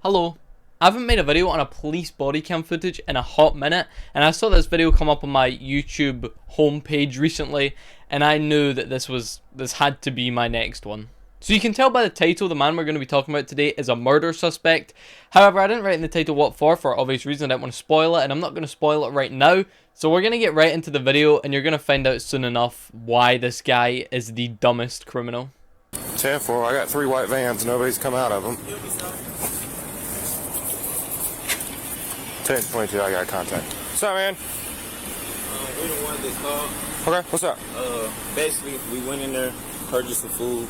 Hello. I haven't made a video on a police body cam footage in a hot minute, and I saw this video come up on my YouTube homepage recently, and I knew that this had to be my next one. So you can tell by the title, the man we're going to be talking about today is a murder suspect. However, I didn't write in the title what for obvious reasons. I didn't want to spoil it, and I'm not going to spoil it right now. So we're going to get right into the video, and you're going to find out soon enough why this guy is the dumbest criminal. 10-4, I got 3 white vans, nobody's come out of them. 10-22, I got contact. What's up, man? We the one that called. Okay, what's up? Basically, we went in there, purchased some food.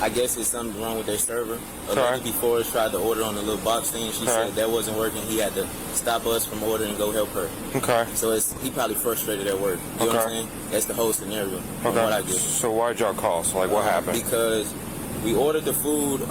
I guess it's something wrong with their server. A lady before us tried to order on the little box thing. She said that wasn't working. He had to stop us from ordering and go help her. Okay. So he probably frustrated at work. You know what I'm saying? That's the whole scenario. From what I get. So why'd y'all call? So like, what happened? Because we ordered the food.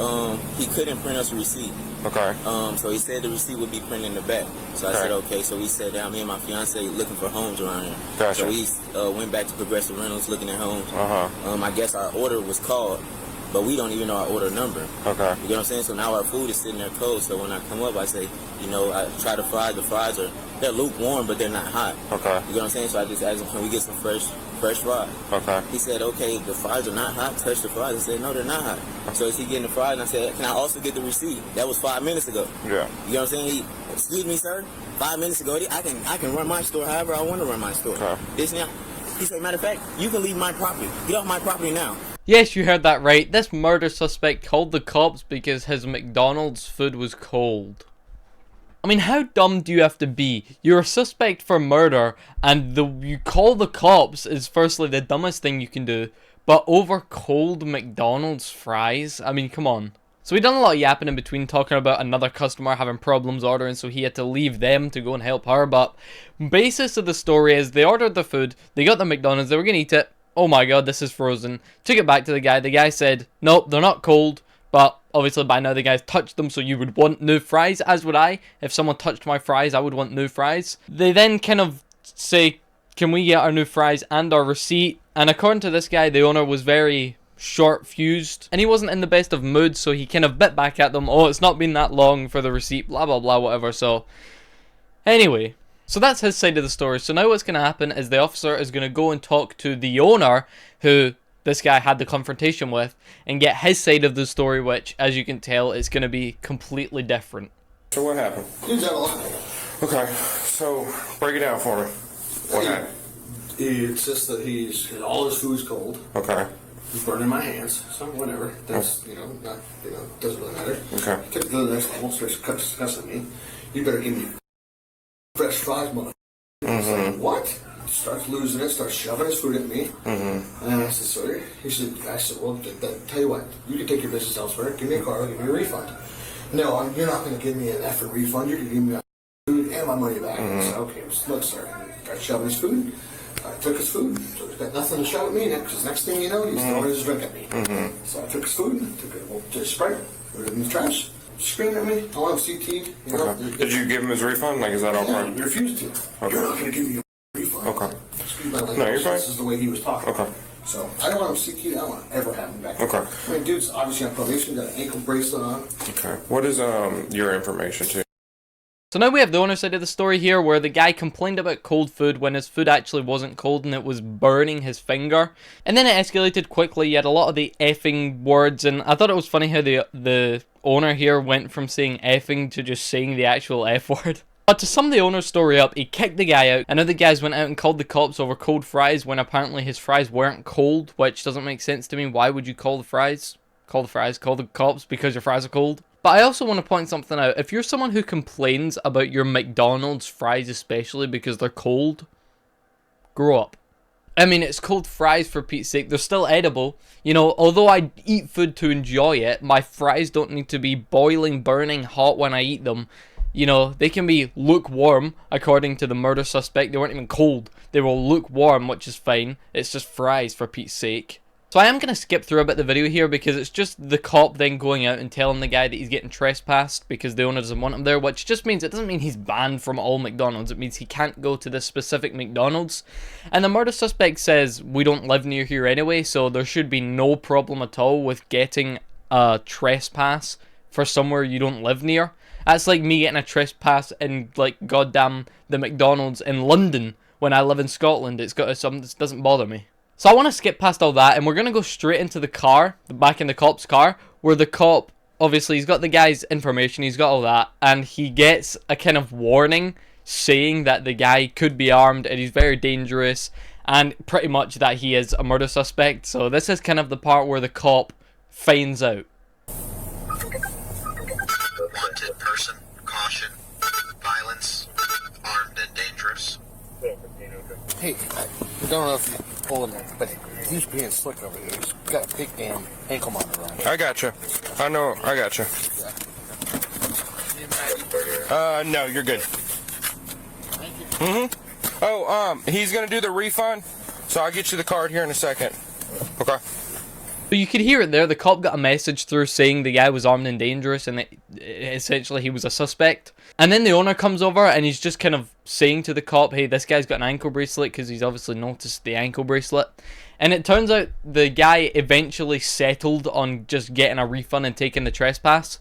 He couldn't print us a receipt. Okay. So he said the receipt would be printed in the back. So I said, okay. So we sat down, me and my fiance looking for homes around here. Gotcha. So we went back to Progressive Rentals looking at homes. I guess our order was called, but we don't even know our order number. Okay. You know what I'm saying? So now our food is sitting there cold. So when I come up, I say, I try the fries. The fries they're lukewarm, but they're not hot. Okay. You know what I'm saying? So I just asked him, can we get some fresh fries? Okay. He said, okay, the fries are not hot. Touch the fries. I said, no, they're not hot. So is he getting the fries? And I said, can I also get the receipt? That was 5 minutes ago. Yeah. You know what I'm saying? Excuse me, sir. 5 minutes ago, I can run my store however I want to run my store. Okay. He said, matter of fact, you can leave my property. Get off my property now. Yes, you heard that right. This murder suspect called the cops because his McDonald's food was cold. I mean, how dumb do you have to be? You're a suspect for murder, and you call the cops is firstly the dumbest thing you can do, but over cold McDonald's fries? I mean, come on. So we done a lot of yapping in between, talking about another customer having problems ordering, so he had to leave them to go and help her, but basis of the story is they ordered the food, they got the McDonald's, they were gonna eat it. Oh my god, this is frozen. Took it back to the guy said, nope, they're not cold, but obviously by now the guy's touched them, so you would want new fries, as would I. If someone touched my fries, I would want new fries. They then kind of say, can we get our new fries and our receipt? And according to this guy, the owner was very short-fused, and he wasn't in the best of moods, so he kind of bit back at them, oh, it's not been that long for the receipt, blah blah blah, whatever. So anyway, so that's his side of the story. So now what's going to happen is the officer is going to go and talk to the owner who this guy had the confrontation with and get his side of the story, which, as you can tell, is going to be completely different. So what happened? Okay, so break it down for me. What happened? He insists that all his food's cold. Okay. He's burning my hands, so whatever. That's, doesn't really matter. Okay. He took it to the next level, starts discussing me. You better give me fresh fries, mother. He's like, what? Starts losing it, starts shoving his food at me. And I said, sorry. I said, well, tell you what, you can take your business elsewhere. Give me a car, I'll give you a refund. No, you're not going to give me an effing refund. You're going to give me my food and my money back. I said, okay, look, sir. He started shoving his food. I took his food. So he's got nothing to shove at me next, because next thing you know, he's throwing his drink at me. So I took his food, took it to Sprite, put it in the trash, screamed at me. I want him CT'd. Did you give him his refund? Like, is that all part? He refused to. Okay. You're not going to give me a refund. Okay. Excuse my language. No, you're fine. This is the way he was talking. Okay. So I don't want him CT'd. I don't want to ever have him back. Okay. I mean, dude's obviously on probation, got an ankle bracelet on. Okay. What is your information too? So now we have the owner side of the story here, where the guy complained about cold food when his food actually wasn't cold and it was burning his finger. And then it escalated quickly. You had a lot of the effing words, and I thought it was funny how the owner here went from saying effing to just saying the actual F word. But to sum the owner's story up, he kicked the guy out. I know the guys went out and called the cops over cold fries when apparently his fries weren't cold, which doesn't make sense to me. Why would you call the fries? Call the cops because your fries are cold? But I also want to point something out. If you're someone who complains about your McDonald's fries especially because they're cold, grow up. I mean, it's cold fries for Pete's sake. They're still edible. Although I eat food to enjoy it, my fries don't need to be boiling, burning hot when I eat them. They can be lukewarm, according to the murder suspect. They weren't even cold. They were lukewarm, which is fine. It's just fries for Pete's sake. So I am going to skip through a bit of the video here because it's just the cop then going out and telling the guy that he's getting trespassed because the owner doesn't want him there, which just means, it doesn't mean he's banned from all McDonald's. It means he can't go to this specific McDonald's. And the murder suspect says, we don't live near here anyway, so there should be no problem at all with getting a trespass for somewhere you don't live near. That's like me getting a trespass in, like, goddamn the McDonald's in London when I live in Scotland. It's got something that doesn't bother me. So I want to skip past all that, and we're going to go straight into the car, back in the cop's car, where the cop, obviously, he's got the guy's information, he's got all that, and he gets a kind of warning saying that the guy could be armed and he's very dangerous, and pretty much that he is a murder suspect. So this is kind of the part where the cop finds out. Wanted person, caution, violence, armed and dangerous. Hey, I don't know if you pulled him, but he's being slick over here. He's got a big damn ankle monitor on. I gotcha. I know. I gotcha. No, you're good. Oh, he's gonna do the refund, so I'll get you the card here in a second. Okay. So you could hear it there. The cop got a message through saying the guy was armed and dangerous, and essentially he was a suspect. And then the owner comes over and he's just kind of saying to the cop, hey, this guy's got an ankle bracelet, because he's obviously noticed the ankle bracelet. And it turns out the guy eventually settled on just getting a refund and taking the trespass.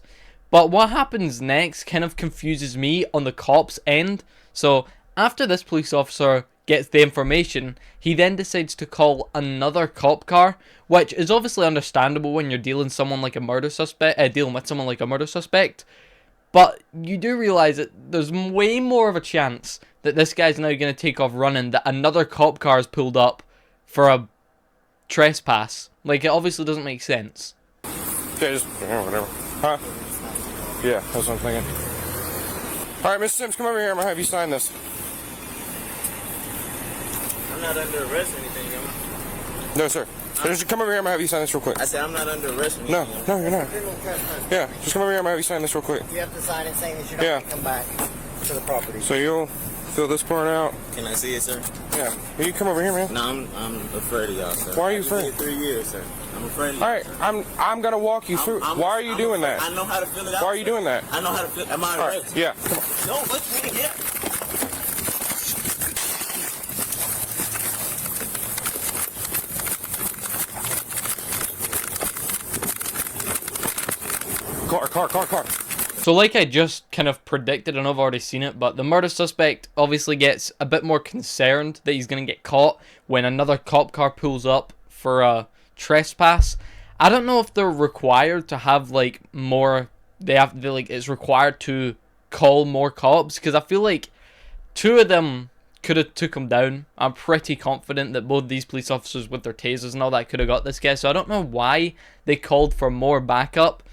But what happens next kind of confuses me on the cop's end. So after this police officer gets the information, he then decides to call another cop car, which is obviously understandable when you're dealing with someone like a murder suspect. But you do realize that there's way more of a chance that this guy's now going to take off running, that another cop car is pulled up for a trespass. Like, it obviously doesn't make sense. Yeah, just whatever. Huh? Yeah, that's what I'm thinking. All right, Mr. Sims, come over here. I'm gonna have you sign this. I'm not under arrest or anything, am I? No, sir. Just come over here. I'm gonna have you sign this real quick. I said I'm not under arrest or anything. No, you're not. Yeah, just come over here. I'm gonna have you sign this real quick. You have to sign it saying that you're not going to come back to the property. So you'll fill this part out. Can I see it, sir? Yeah. Will you come over here, man? No, I'm afraid of y'all, sir. Why are you afraid? I've been here 3 years, sir. I'm afraid of you. All right, I'm gonna walk you through. Why are you doing that? I know how to fill it out. Why are you doing that? I know how to fill. Am I All arrested? right. Yeah. Come on. No, let's read it again. Car. So like I just kind of predicted, and I've already seen it, but the murder suspect obviously gets a bit more concerned that he's going to get caught when another cop car pulls up for a trespass. I don't know if they're required to have like more, it's required to call more cops, because I feel like two of them could have took him down. I'm pretty confident that both these police officers with their tasers and all that could have got this guy, so I don't know why they called for more backup.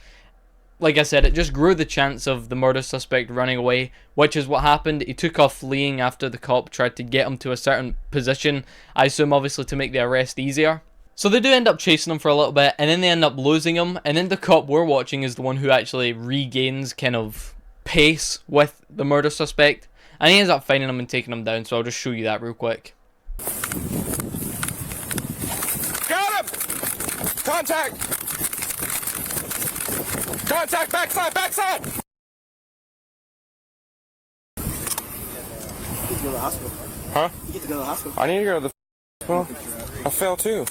Like I said, it just grew the chance of the murder suspect running away, which is what happened. He took off fleeing after the cop tried to get him to a certain position, I assume obviously to make the arrest easier. So they do end up chasing him for a little bit, and then they end up losing him, and then the cop we're watching is the one who actually regains kind of pace with the murder suspect, and he ends up finding him and taking him down, so I'll just show you that real quick. Got him! Contact! Backside! You get to go to the hospital. Huh? You get to go to the hospital. I need to go to the hospital. I fell too.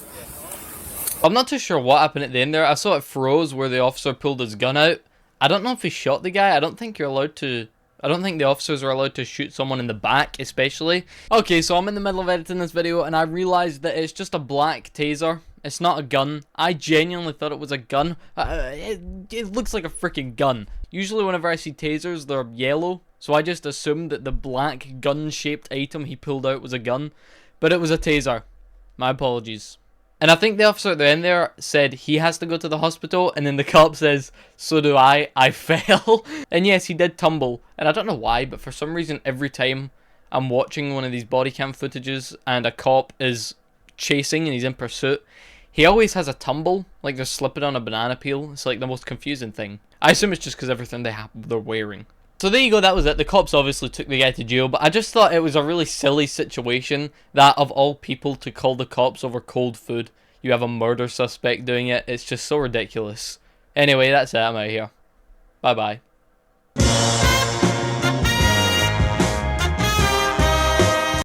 I'm not too sure what happened at the end there. I saw it froze where the officer pulled his gun out. I don't know if he shot the guy. I don't think the officers are allowed to shoot someone in the back, especially. Okay, so I'm in the middle of editing this video, and I realized that it's just a black taser. It's not a gun. I genuinely thought it was a gun. It looks like a freaking gun. Usually whenever I see tasers, they're yellow. So I just assumed that the black gun-shaped item he pulled out was a gun. But it was a taser. My apologies. And I think the officer at the end there said he has to go to the hospital, and then the cop says, so do I fell. And yes, he did tumble. And I don't know why, but for some reason every time I'm watching one of these body cam footages and a cop is chasing and he's in pursuit, he always has a tumble, like they're slipping on a banana peel. It's like the most confusing thing. I assume it's just because everything they're wearing. So there you go, that was it. The cops obviously took the guy to jail, but I just thought it was a really silly situation that of all people to call the cops over cold food, you have a murder suspect doing it. It's just so ridiculous. Anyway, that's it. I'm out of here. Bye bye.